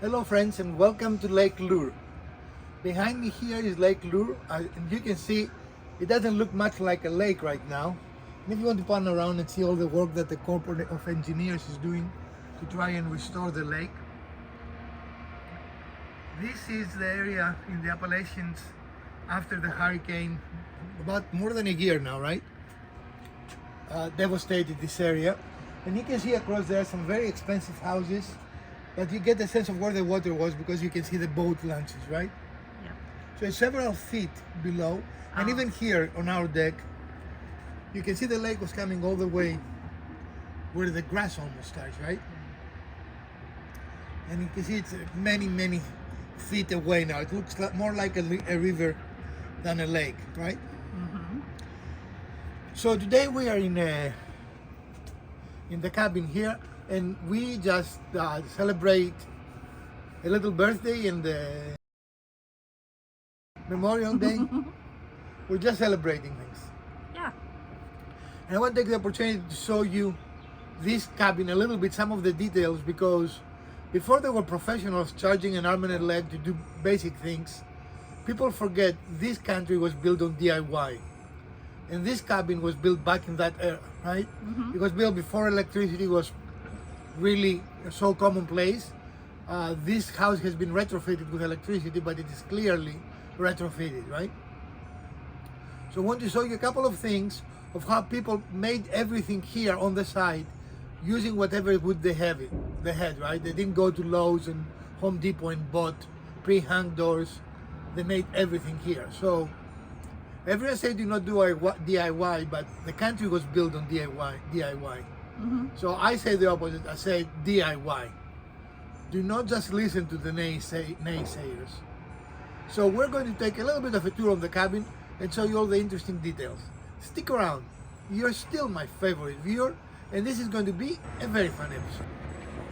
Hello friends and welcome to Lake Lure. Behind me here is Lake Lure and you can see it doesn't look much like a lake right now. And if you want to pan around and see all the work that the corporate of engineers is doing to try and restore the lake. This is the area in the Appalachians after the hurricane, about more than a year now, right? Devastated this area. And you can see across there some very expensive houses, but you get the sense of where the water was because you can see the boat launches, right? Yeah. So it's several feet below, and even here on our deck, you can see the lake was coming all the way where the grass almost starts, right? And you can see it's many feet away now. It looks more like a river than a lake, right? Mm-hmm. So today we are in the cabin here, and we just celebrate a little birthday and the Memorial Day. We're just celebrating things. Yeah. And I want to take the opportunity to show you this cabin a little bit, some of the details, because before there were professionals charging an arm and a leg to do basic things, people forget this country was built on DIY. And this cabin was built back in that era, right? Mm-hmm. It was built before electricity was really so commonplace. This house has been retrofitted with electricity, but it is clearly retrofitted, right? So I want to show you a couple of things of how people made everything here on the side using whatever wood they had, right? They didn't go to Lowe's and Home Depot and bought pre-hung doors. They made everything here. So everyone say do not do DIY, but the country was built on DIY. Mm-hmm. So I say the opposite. I say DIY. Do not just listen to the naysayers. So we're going to take a little bit of a tour of the cabin and show you all the interesting details. Stick around. You're still my favorite viewer, and this is going to be a very fun episode.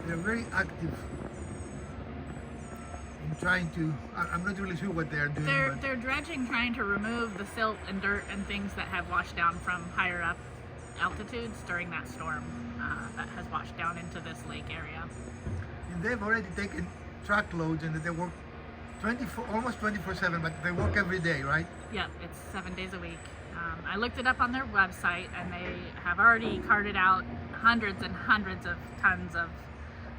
They're very active in trying to, I'm not really sure what they're doing. They're dredging, trying to remove the silt and dirt and things that have washed down from higher up altitudes during that storm that has washed down into this lake area. And they've already taken truckloads, and they work almost 24/7, but they work every day, right? Yep, it's 7 days a week. I looked it up on their website, and they have already carted out hundreds and hundreds of tons of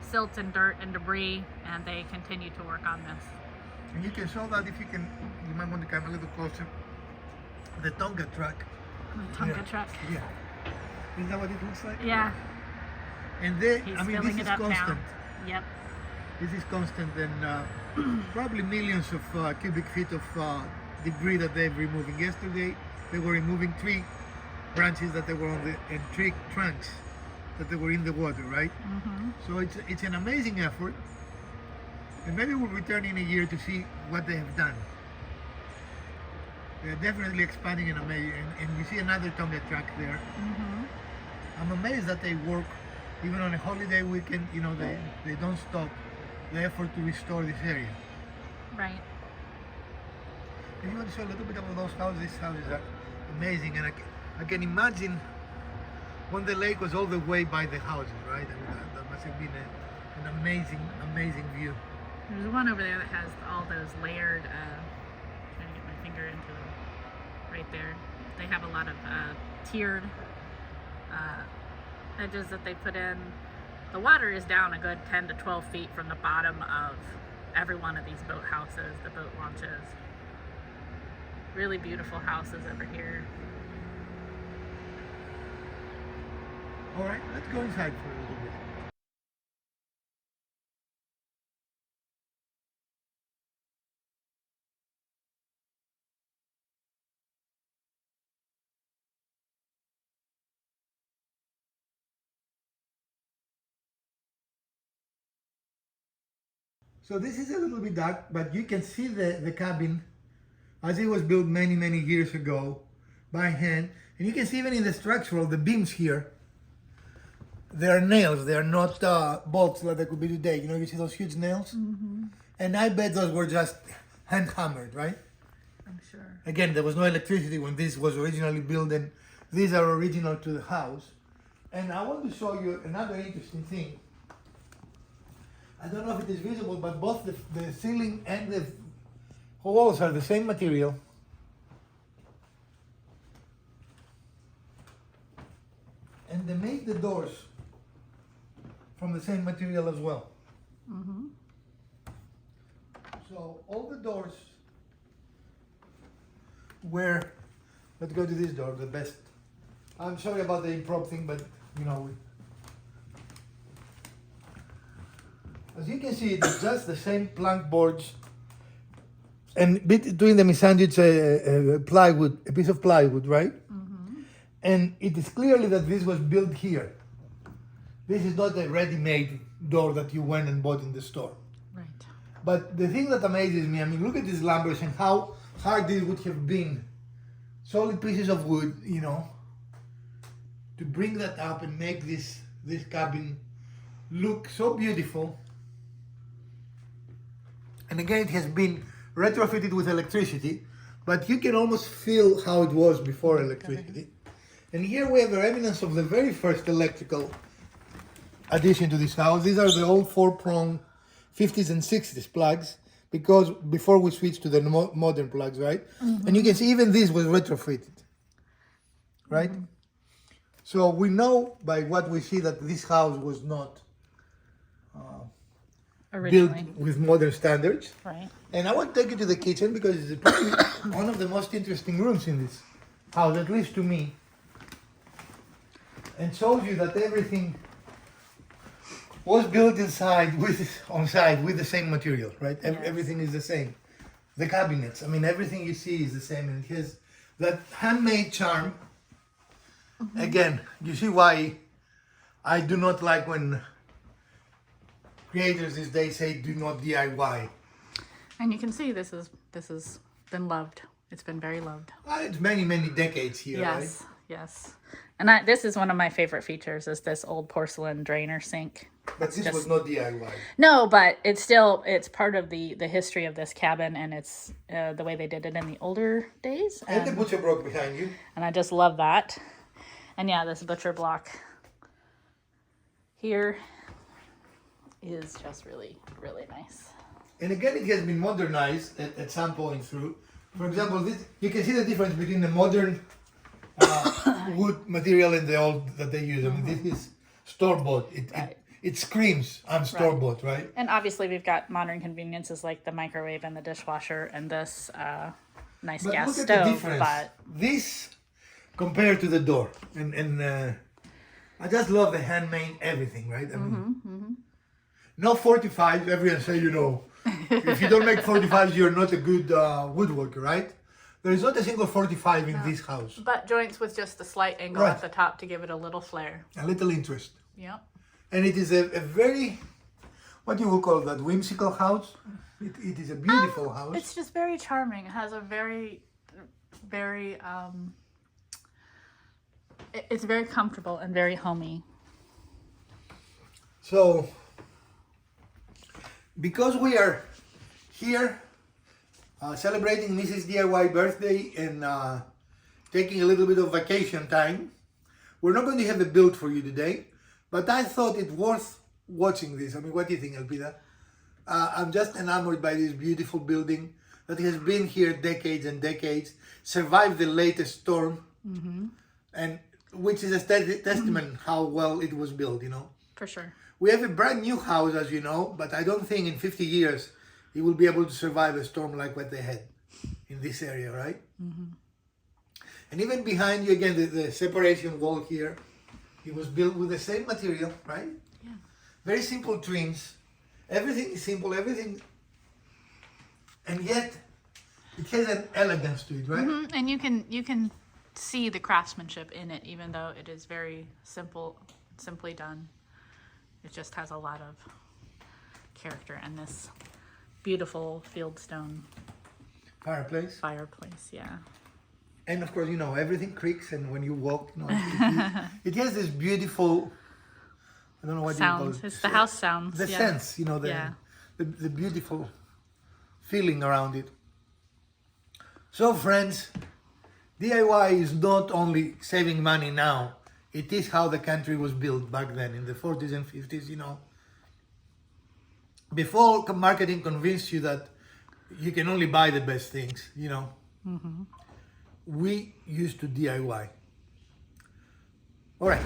silt and dirt and debris, and they continue to work on this. And you can show that if you can, you might want to come a little closer. The Tonga truck. The Tonga truck. Yeah. Is that what it looks like? Yeah. And He's this filling is it up constant. now. Yep. This is constant, and probably millions of cubic feet of debris that they're removing. Yesterday, they were removing tree branches that they were on and tree trunks that they were in the water, right? Mm-hmm. So it's an amazing effort, and maybe we'll return in a year to see what they have done. They're definitely expanding and amazing, and you see another Tonga truck there. Mm-hmm. I'm amazed that they work even on a holiday weekend. You know, they don't stop the effort to restore this area. Right. And you want to show a little bit about those houses? These houses are amazing, and I can imagine when the lake was all the way by the houses, right? I mean, that must have been an amazing view. There's one over there that has all those layered, trying to get my finger into them, right there. They have a lot of tiered edges that they put in. The water is down a good 10 to 12 feet from the bottom of every one of these boat houses, the boat launches. Really beautiful houses over here. All right, let's go inside for a little bit. So this is a little bit dark, but you can see the cabin as it was built many years ago by hand. And you can see even in the structural, the beams here, they are nails. They are not bolts like they could be today. You know, you see those huge nails? Mm-hmm. And I bet those were just hand hammered, right? I'm sure. Again, there was no electricity when this was originally built, and these are original to the house. And I want to show you another interesting thing. I don't know if it is visible, but both the ceiling and the walls are the same material. And they made the doors from the same material as well. Mm-hmm. So all the doors were, let's go to this door, the best. I'm sorry about the improv thing, but you know, as you can see, it's just the same plank boards, and between them is sandwiched plywood, a piece of plywood, right? Mm-hmm. And it is clearly that this was built here. This is not a ready-made door that you went and bought in the store. Right. But the thing that amazes me, I mean, look at these lumbers and how hard this would have been. Solid pieces of wood, you know, to bring that up and make this cabin look so beautiful. And again, it has been retrofitted with electricity, but you can almost feel how it was before electricity. And here we have the remnants of the very first electrical addition to this house. These are the old 4-prong 50s and 60s plugs, because before we switched to the modern plugs, right? Mm-hmm. And you can see even this was retrofitted, right? Mm-hmm. So we know by what we see that this house was not built with modern standards. Right. And I want to take you to the kitchen because it's probably one of the most interesting rooms in this house, at least to me. And shows you that everything was built on site with the same material, right? Yes. Everything is the same. The cabinets, I mean, everything you see is the same, and it has that handmade charm. Mm-hmm. Again, you see why I do not like when creators these days say do not DIY. And you can see this has been loved. It's been very loved. It's many decades here, yes, right? Yes. And this is one of my favorite features, is this old porcelain drainer sink. But this was not DIY. No, but it's part of the history of this cabin, and it's the way they did it in the older days. And the butcher block behind you. And I just love that. And yeah, this butcher block here is just really, really nice. And again, it has been modernized at some point through. For example, this, you can see the difference between the modern wood material and the old that they use. I mean, this is store-bought. It screams, I'm store-bought, right? And obviously we've got modern conveniences like the microwave and the dishwasher and this nice gas look stove. At the difference. But this compared to the door. And I just love the handmade everything, right? I mean, no 45, everyone say, you know, if you don't make 45s, you're not a good woodworker, right? There is not a single 45 in this house. But joints with just a slight angle at the top to give it a little flair. A little interest. Yep. And it is a very, what you would call that, whimsical house. It is a beautiful house. It's just very charming. It has a very, it's very comfortable and very homey. So, because we are here celebrating Mrs. DIY birthday and taking a little bit of vacation time, we're not going to have a build for you today, but I thought it worth watching this. I mean, what do you think, Elpida? I'm just enamored by this beautiful building that has been here decades and decades, survived the latest storm, and which is a testament how well it was built, you know. For sure. We have a brand new house, as you know, but I don't think in 50 years it will be able to survive a storm like what they had in this area, right? And even behind you, again, the separation wall here, it was built with the same material, right? Yeah. Very simple trims. Everything is simple, everything, and yet it has an elegance to it, right? And you can see the craftsmanship in it, even though it is very simply done. It just has a lot of character, and this beautiful fieldstone Fireplace. Yeah. And of course, you know, everything creaks, and when you walk, you know, it has this beautiful, I don't know what sounds. you call it. It's the house sounds. The sense, you know, the beautiful feeling around it. So friends, DIY is not only saving money now, it is how the country was built back then in the 40s and 50s, you know. before marketing convinced you that you can only buy the best things, you know, we used to DIY. All right.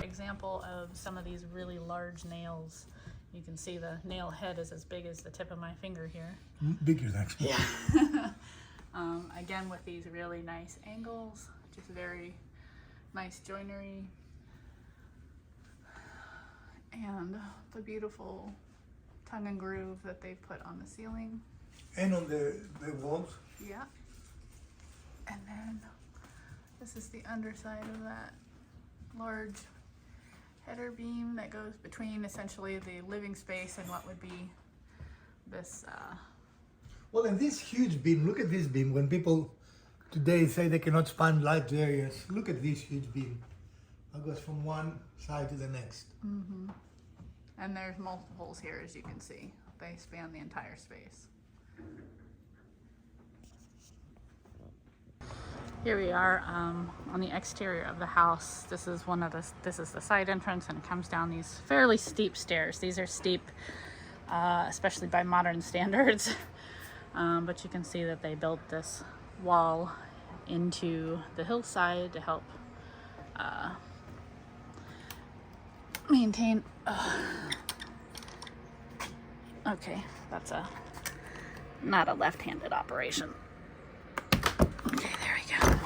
Example of some of these really large nails. You can see the nail head is as big as the tip of my finger here. Bigger actually. Yeah. Again with these really nice angles, just very nice joinery, and the beautiful tongue and groove that they've put on the ceiling. And on the walls. Yeah. And then this is the underside of that large header beam that goes between essentially the living space and what would be this Well, and this huge beam, look at this beam. When people today say they cannot span large areas, look at this huge beam. It goes from one side to the next. And there's multiples here, as you can see. They span the entire space. Here we are on the exterior of the house. This is this is the side entrance, and it comes down these fairly steep stairs. These are steep, especially by modern standards. But you can see that they built this wall into the hillside to help maintain. Okay, that's not a left-handed operation. Okay, there we go.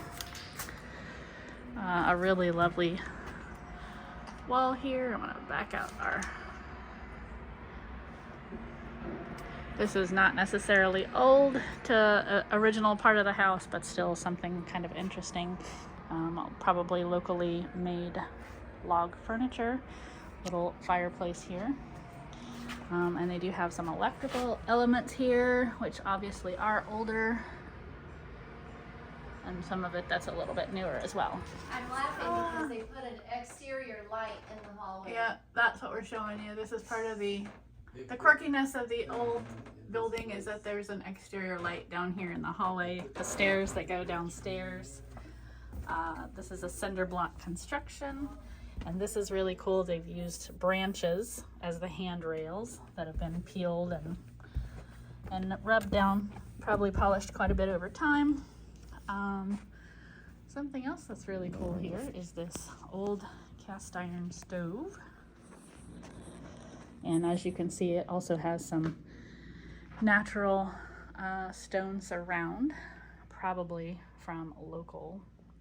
A really lovely wall here. I'm gonna back out our. This is not necessarily old to original part of the house, but still something kind of interesting. Probably locally made log furniture. Little fireplace here. And they do have some electrical elements here, which obviously are older. And some of it that's a little bit newer as well. I'm laughing because they put an exterior light in the hallway. Yeah, that's what we're showing you. This is part of the quirkiness of the old building, is that there's an exterior light down here in the hallway, the stairs that go downstairs. This is a cinder block construction, and this is really cool. They've used branches as the handrails that have been peeled and rubbed down, probably polished quite a bit over time. Something else that's really cool here is this old cast iron stove. And as you can see, it also has some natural stone surround, probably from local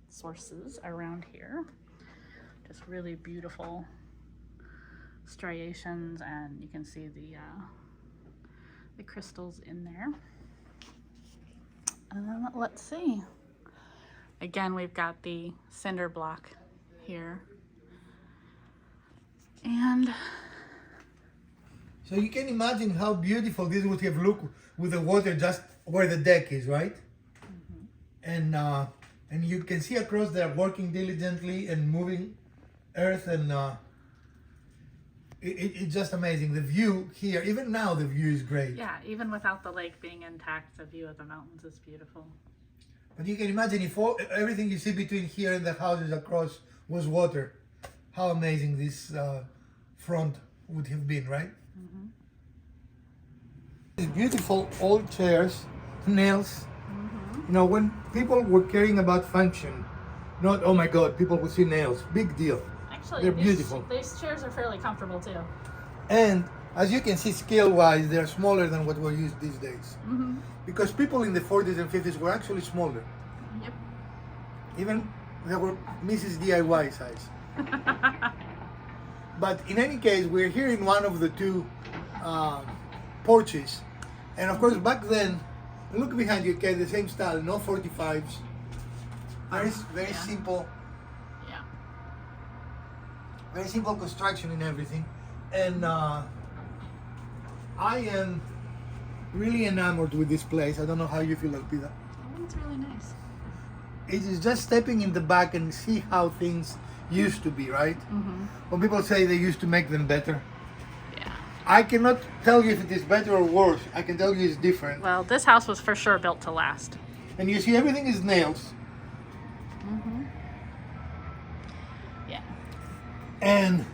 sources around here. Just really beautiful striations, and you can see the crystals in there. Let's see. Again, we've got the cinder block here. And so you can imagine how beautiful this would have looked with the water just where the deck is, right? And you can see across there working diligently and moving earth, and it's just amazing. The view here, even now the view is great. yeah, even without the lake being intact, the view of the mountains is beautiful. But you can imagine if everything you see between here and the houses across was water, how amazing this front would have been, right? These beautiful old chairs, nails. You know, when people were caring about function, not, oh my God, people would see nails. Big deal. Actually, They're beautiful. These chairs are fairly comfortable too. And as you can see, scale-wise, they're smaller than what we're used these days. Because people in the 40s and 50s were actually smaller. Yep. Even they were Mrs. DIY size. But in any case, we're here in one of the two porches. And of course, back then, look behind you, okay, the same style, no 45s. Very simple. Yeah. Very simple construction and everything. And I am really enamored with this place. I don't know how you feel, Alpida. Oh, it's really nice. It is just stepping in the back and see how things used to be, right? When people say they used to make them better. Yeah. I cannot tell you if it is better or worse. I can tell you it's different. Well, this house was for sure built to last. And you see everything is nails. Yeah. And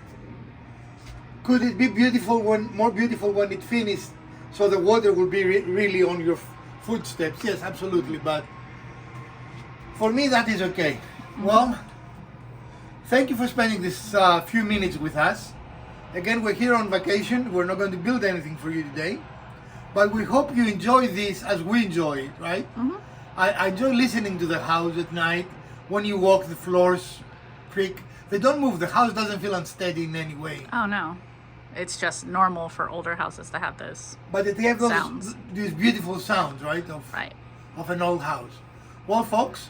could it be beautiful more beautiful when it finished, so the water will be really on your footsteps? Yes, absolutely. But for me, that is okay. Well, thank you for spending this few minutes with us. Again, we're here on vacation. We're not going to build anything for you today, but we hope you enjoy this as we enjoy it, right? I enjoy listening to the house at night. When you walk, the floors creak. They don't move. The house doesn't feel unsteady in any way. Oh no. It's just normal for older houses to have those. But they have sounds. These beautiful sounds, right? Right. Of an old house. Well, folks,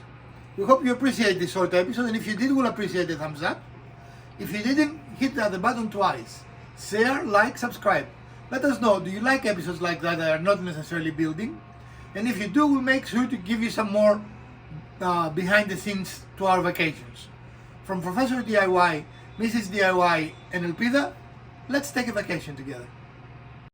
we hope you appreciate this short episode. And if you did, we'll appreciate the thumbs up. If you didn't, hit the button twice. Share, like, subscribe. Let us know, do you like episodes like that are not necessarily building? And if you do, we'll make sure to give you some more behind the scenes to our vacations. From Professor DIY, Mrs. DIY, and Elpida, let's take a vacation together.